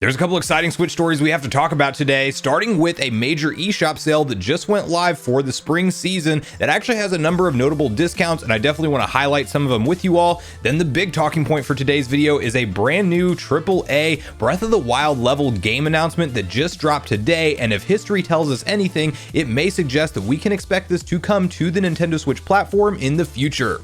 There's a couple exciting Switch stories we have to talk about today, starting with a major eShop sale that just went live for the spring season that actually has a number of notable discounts, and I definitely want to highlight some of them with you all. Then the big talking point for today's video is a brand new AAA Breath of the Wild leveled game announcement that just dropped today, and if history tells us anything, it may suggest that we can expect this to come to the Nintendo Switch platform in the future.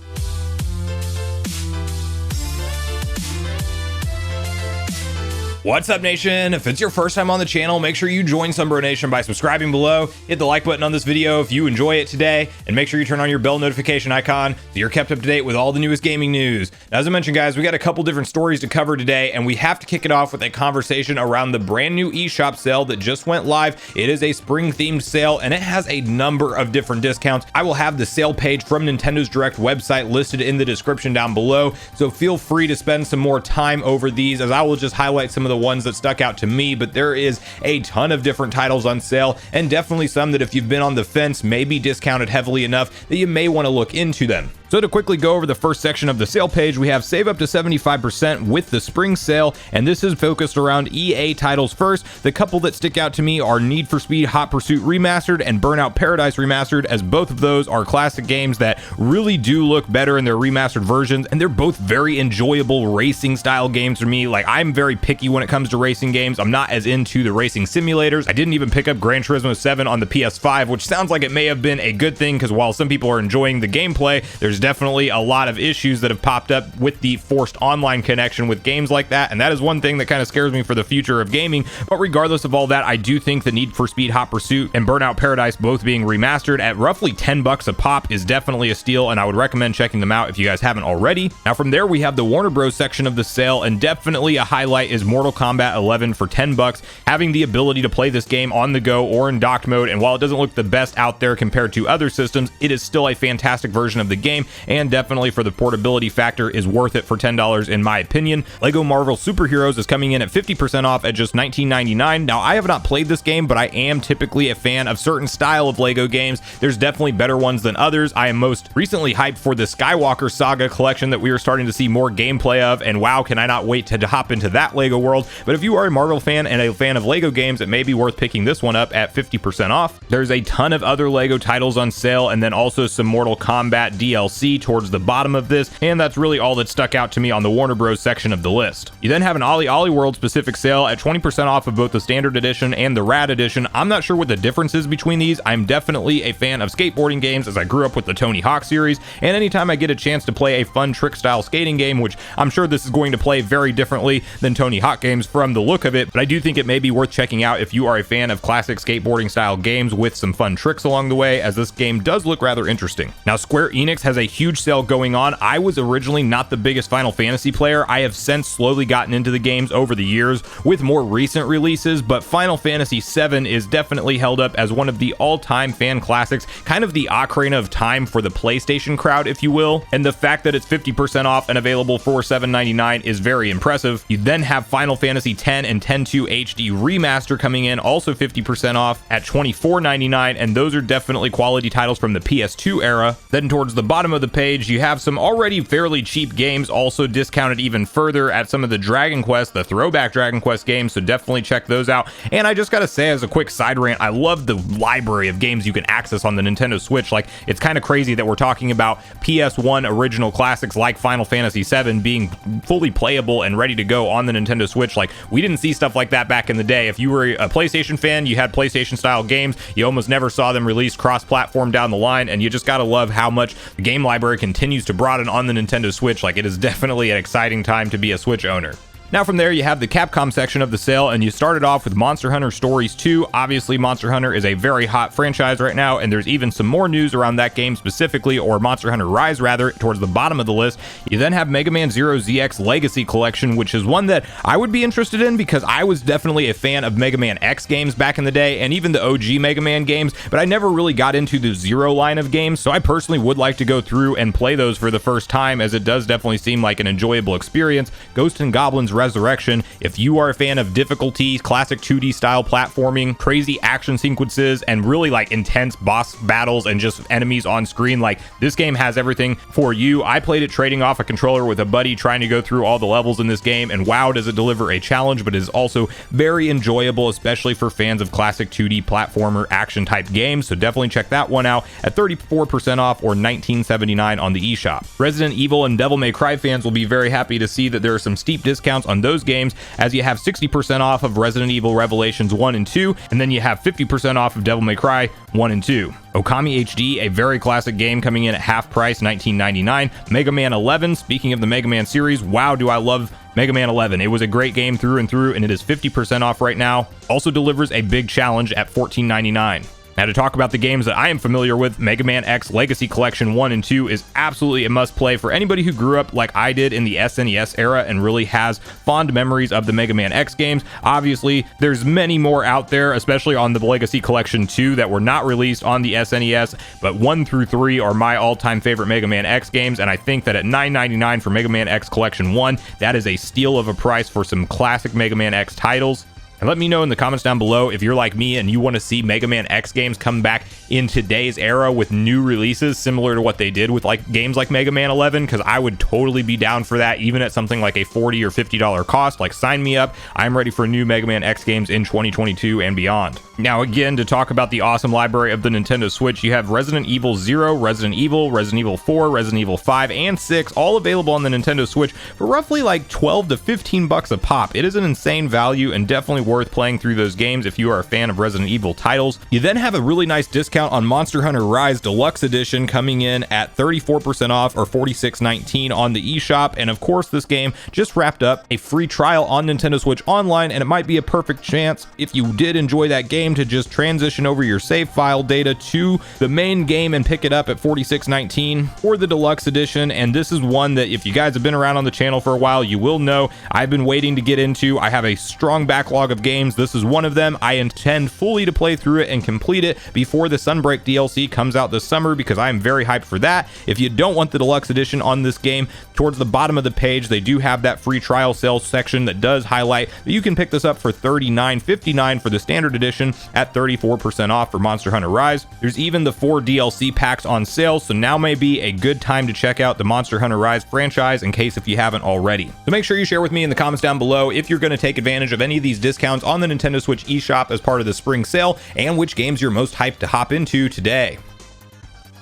What's up, Nation? If it's your first time on the channel, make sure you join Sunbro Nation by subscribing below, hit the like button on this video if you enjoy it today, and make sure you turn on your bell notification icon so you're kept up to date with all the newest gaming news. Now, as I mentioned, guys, we got a couple different stories to cover today, and we have to kick it off with a conversation around the brand new eShop sale that just went live. It is a spring-themed sale, and it has a number of different discounts. I will have the sale page from Nintendo's Direct website listed in the description down below, so feel free to spend some more time over these, as I will just highlight some of the ones that stuck out to me. But there is a ton of different titles on sale, and definitely some that if you've been on the fence may be discounted heavily enough that you may want to look into them. So to quickly go over the first section of the sale page, we have save up to 75% with the spring sale, and this is focused around EA titles first. The couple that stick out to me are Need for Speed Hot Pursuit Remastered and Burnout Paradise Remastered, as both of those are classic games that really do look better in their remastered versions, and they're both very enjoyable racing style games for me. Like, I'm very picky when it comes to racing games. I'm not as into the racing simulators. I didn't even pick up Gran Turismo 7 on the PS5, which sounds like it may have been a good thing, because while some people are enjoying the gameplay, there's definitely a lot of issues that have popped up with the forced online connection with games like that, and that is one thing that kind of scares me for the future of gaming. But regardless of all that, I do think the Need for Speed Hot Pursuit and Burnout Paradise both being remastered at roughly $10 a pop is definitely a steal, and I would recommend checking them out if you guys haven't already. Now from there, we have the Warner Bros section of the sale, and definitely a highlight is Mortal Kombat 11 for $10. Having the ability to play this game on the go or in docked mode, and while it doesn't look the best out there compared to other systems, it is still a fantastic version of the game, and definitely for the portability factor is worth it for $10 in my opinion. Lego Marvel Superheroes is coming in at 50% off at just $19.99. Now, I have not played this game, but I am typically a fan of certain style of Lego games. There's definitely better ones than others. I am most recently hyped for the Skywalker Saga collection that we are starting to see more gameplay of, and wow, can I not wait to hop into that Lego world. But if you are a Marvel fan and a fan of Lego games, it may be worth picking this one up at 50% off. There's a ton of other Lego titles on sale, and then also some Mortal Kombat DLC towards the bottom of this, and that's really all that stuck out to me on the Warner Bros section of the list. You then have an Ollie Ollie World specific sale at 20% off of both the standard edition and the rad edition. I'm not sure what the difference is between these. I'm definitely a fan of skateboarding games, as I grew up with the Tony Hawk series, and anytime I get a chance to play a fun trick style skating game, which I'm sure this is going to play very differently than Tony Hawk games from the look of it, but I do think it may be worth checking out if you are a fan of classic skateboarding style games with some fun tricks along the way, as this game does look rather interesting. Now, Square Enix has a huge sale going on. I was originally not the biggest Final Fantasy player. I have since slowly gotten into the games over the years with more recent releases, but Final Fantasy VII is definitely held up as one of the all-time fan classics, kind of the Ocarina of Time for the PlayStation crowd, if you will, and the fact that it's 50% off and available for $7.99 is very impressive. You then have Final Fantasy X and X-2 HD Remaster coming in, also 50% off at $24.99, and those are definitely quality titles from the PS2 era. Then towards the bottom of the page, you have some already fairly cheap games also discounted even further at some of the Dragon Quest, the throwback Dragon Quest games, so definitely check those out. And I just gotta say, as a quick side rant, I love the library of games you can access on the Nintendo Switch. Like, it's kind of crazy that we're talking about PS1 original classics like Final Fantasy VII being fully playable and ready to go on the Nintendo Switch. Like, we didn't see stuff like that back in the day. If you were a PlayStation fan, you had PlayStation style games. You almost never saw them released cross-platform down the line, and you just gotta love how much the game library continues to broaden on the Nintendo Switch. Like, it is definitely an exciting time to be a Switch owner. Now from there, you have the Capcom section of the sale, and you started off with Monster Hunter Stories 2. Obviously, Monster Hunter is a very hot franchise right now, and there's even some more news around that game specifically, or Monster Hunter Rise rather, towards the bottom of the list. You then have Mega Man Zero ZX Legacy Collection, which is one that I would be interested in because I was definitely a fan of Mega Man X games back in the day, and even the OG Mega Man games, but I never really got into the Zero line of games, so I personally would like to go through and play those for the first time, as it does definitely seem like an enjoyable experience. Ghosts and Goblins Resurrection. If you are a fan of difficulty, classic 2D style platforming, crazy action sequences, and really like intense boss battles and just enemies on screen, like this game has everything for you. I played it trading off a controller with a buddy trying to go through all the levels in this game, and wow, does it deliver a challenge, but it is also very enjoyable, especially for fans of classic 2D platformer action type games. So definitely check that one out at 34% off or $19.79 on the eShop. Resident Evil and Devil May Cry fans will be very happy to see that there are some steep discounts on those games, as you have 60% off of Resident Evil Revelations 1 and 2, and then you have 50% off of Devil May Cry 1 and 2. Okami HD, a very classic game, coming in at half price, $19.99. Mega Man 11, speaking of the Mega Man series, wow, do I love Mega Man 11. It was a great game through and through, and it is 50% off right now. Also delivers a big challenge at $14.99. Now, to talk about the games that I am familiar with, Mega Man X Legacy Collection 1 and 2 is absolutely a must-play for anybody who grew up like I did in the SNES era and really has fond memories of the Mega Man X games. Obviously, there's many more out there, especially on the Legacy Collection 2 that were not released on the SNES, but 1 through 3 are my all-time favorite Mega Man X games, and I think that at $9.99 for Mega Man X Collection 1, that is a steal of a price for some classic Mega Man X titles. And let me know in the comments down below if you're like me and you want to see Mega Man X games come back in today's era with new releases similar to what they did with like games like Mega Man 11, because I would totally be down for that, even at something like a $40 or $50 cost. Like, sign me up. I'm ready for new Mega Man X games in 2022 and beyond. Now, again, to talk about the awesome library of the Nintendo Switch, you have Resident Evil 0, Resident Evil 4, Resident Evil 5, and 6, all available on the Nintendo Switch for roughly like 12 to 15 bucks a pop. It is an insane value and definitely worth playing through those games if you are a fan of Resident Evil titles. You then have a really nice discount on Monster Hunter Rise Deluxe Edition, coming in at 34% off or $46.19 on the eShop. And of course, this game just wrapped up a free trial on Nintendo Switch Online, and it might be a perfect chance, if you did enjoy that game, to just transition over your save file data to the main game and pick it up at $46.19 for the Deluxe Edition. And this is one that, if you guys have been around on the channel for a while, you will know I've been waiting to get into. I have a strong backlog of games. This is one of them. I intend fully to play through it and complete it before the Sunbreak DLC comes out this summer, because I am very hyped for that. If you don't want the Deluxe Edition on this game, towards the bottom of the page, they do have that free trial sales section that does highlight that you can pick this up for $39.59 for the standard edition, at 34% off for Monster Hunter Rise. There's even the 4 DLC packs on sale, so now may be a good time to check out the Monster Hunter Rise franchise in case if you haven't already. So make sure you share with me in the comments down below if you're going to take advantage of any of these discounts on the Nintendo Switch eShop as part of the spring sale, and which games you're most hyped to hop into today.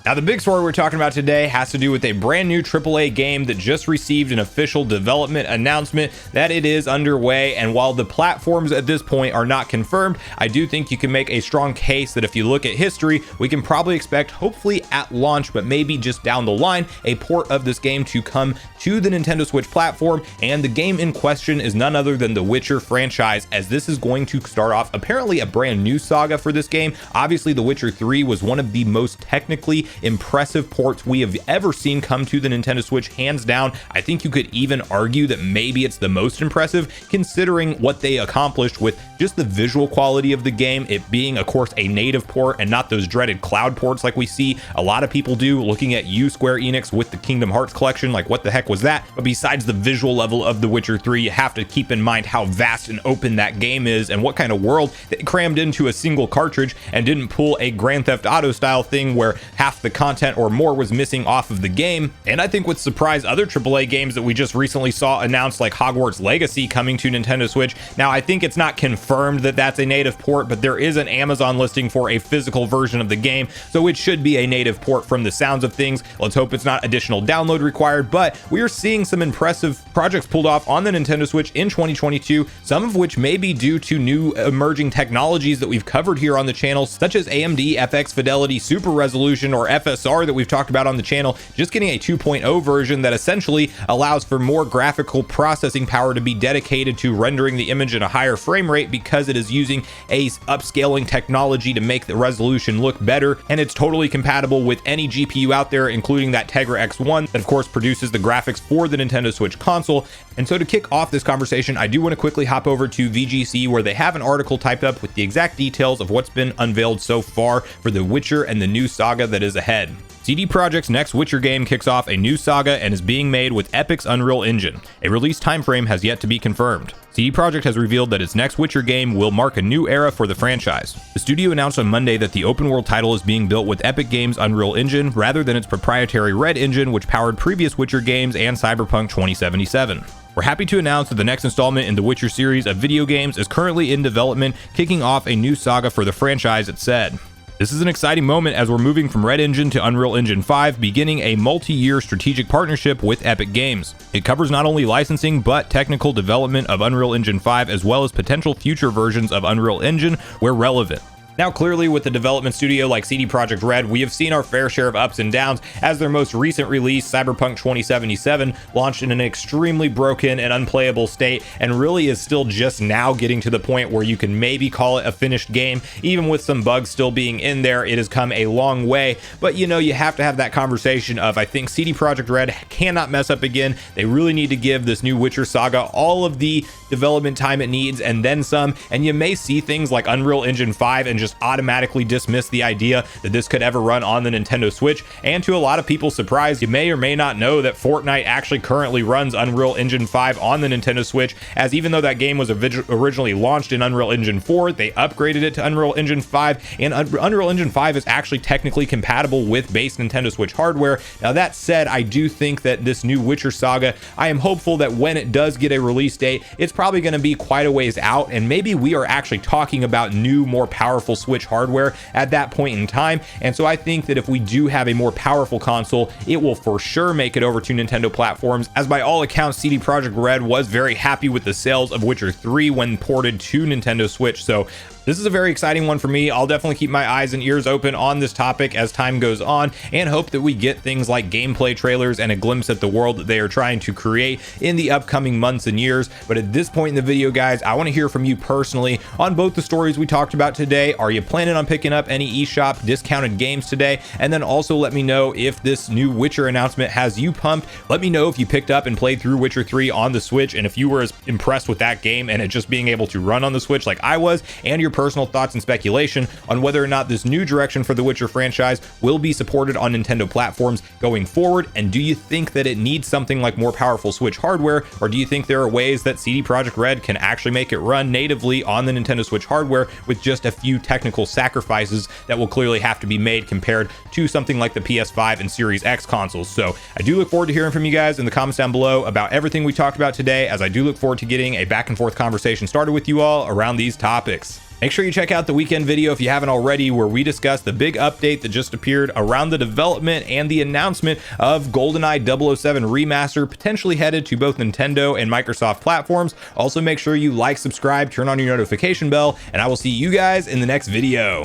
Now, the big story we're talking about today has to do with a brand new AAA game that just received an official development announcement that it is underway. And while the platforms at this point are not confirmed, I do think you can make a strong case that if you look at history, we can probably expect, hopefully at launch, but maybe just down the line, a port of this game to come to the Nintendo Switch platform. And the game in question is none other than the Witcher franchise, as this is going to start off apparently a brand new saga for this game. Obviously, The Witcher 3 was one of the most technically impressive ports we have ever seen come to the Nintendo Switch, hands down. I think you could even argue that maybe it's the most impressive, considering what they accomplished with just the visual quality of the game, it being of course a native port and not those dreaded cloud ports like we see a lot of people do. Looking at you, Square Enix, with the Kingdom Hearts collection, like what the heck was that? But besides the visual level of The Witcher 3, you have to keep in mind how vast and open that game is and what kind of world they crammed into a single cartridge, and didn't pull a Grand Theft Auto style thing where half the content or more was missing off of the game. And I think what surprised other AAA games that we just recently saw announced, like Hogwarts Legacy coming to Nintendo Switch. Now, I think it's not confirmed that that's a native port, but there is an Amazon listing for a physical version of the game, so it should be a native port from the sounds of things. Let's hope it's not additional download required, but we are seeing some impressive projects pulled off on the Nintendo Switch in 2022, some of which may be due to new emerging technologies that we've covered here on the channel, such as AMD FX Fidelity Super Resolution, or FSR, that we've talked about on the channel, just getting a 2.0 version that essentially allows for more graphical processing power to be dedicated to rendering the image at a higher frame rate, because it is using a upscaling technology to make the resolution look better. And it's totally compatible with any GPU out there, including that Tegra X1 that of course produces the graphics for the Nintendo Switch console. And so to kick off this conversation, I do want to quickly hop over to VGC, where they have an article typed up with the exact details of what's been unveiled so far for The Witcher and the new saga that is ahead. CD Projekt's next Witcher game kicks off a new saga and is being made with Epic's Unreal Engine. A release timeframe has yet to be confirmed. CD Projekt has revealed that its next Witcher game will mark a new era for the franchise. The studio announced on Monday that the open-world title is being built with Epic Games' Unreal Engine rather than its proprietary Red Engine, which powered previous Witcher games and Cyberpunk 2077. We're happy to announce that the next installment in the Witcher series of video games is currently in development, kicking off a new saga for the franchise, it said. This is an exciting moment as we're moving from Red Engine to Unreal Engine 5, beginning a multi-year strategic partnership with Epic Games. It covers not only licensing, but technical development of Unreal Engine 5, as well as potential future versions of Unreal Engine where relevant. Now, clearly, with the development studio like CD Projekt Red, we have seen our fair share of ups and downs, as their most recent release, Cyberpunk 2077, launched in an extremely broken and unplayable state, and really is still just now getting to the point where you can maybe call it a finished game. Even with some bugs still being in there, it has come a long way. But you know, you have to have that conversation of, I think CD Projekt Red cannot mess up again. They really need to give this new Witcher saga all of the development time it needs and then some. And you may see things like Unreal Engine 5 and just automatically dismiss the idea that this could ever run on the Nintendo Switch. And to a lot of people's surprise, you may or may not know that Fortnite actually currently runs Unreal Engine 5 on the Nintendo Switch, as even though that game was originally launched in Unreal Engine 4, they upgraded it to Unreal Engine 5, and Unreal Engine 5 is actually technically compatible with base Nintendo Switch hardware. Now, that said, I do think that this new Witcher saga, I am hopeful that when it does get a release date, it's probably going to be quite a ways out, and maybe we are actually talking about new, more powerful Switch hardware at that point in time. And so I think that if we do have a more powerful console, it will for sure make it over to Nintendo platforms, as by all accounts CD Projekt Red was very happy with the sales of Witcher 3 when ported to Nintendo Switch. So this is a very exciting one for me. I'll definitely keep my eyes and ears open on this topic as time goes on, and hope that we get things like gameplay trailers and a glimpse at the world that they are trying to create in the upcoming months and years. But at this point in the video, guys, I want to hear from you personally on both the stories we talked about today. Are you planning on picking up any eShop discounted games today? And then also let me know if this new Witcher announcement has you pumped. Let me know if you picked up and played through Witcher 3 on the Switch, and if you were as impressed with that game and it just being able to run on the Switch like I was, and your personal thoughts and speculation on whether or not this new direction for the Witcher franchise will be supported on Nintendo platforms going forward. And do you think that it needs something like more powerful Switch hardware, or do you think there are ways that CD Projekt Red can actually make it run natively on the Nintendo Switch hardware with just a few technical sacrifices that will clearly have to be made compared to something like the PS5 and Series X consoles? So I do look forward to hearing from you guys in the comments down below about everything we talked about today, as I do look forward to getting a back and forth conversation started with you all around these topics. Make sure you check out the weekend video if you haven't already, where we discuss the big update that just appeared around the development and the announcement of GoldenEye 007 Remaster, potentially headed to both Nintendo and Microsoft platforms. Also, make sure you like, subscribe, turn on your notification bell, and I will see you guys in the next video.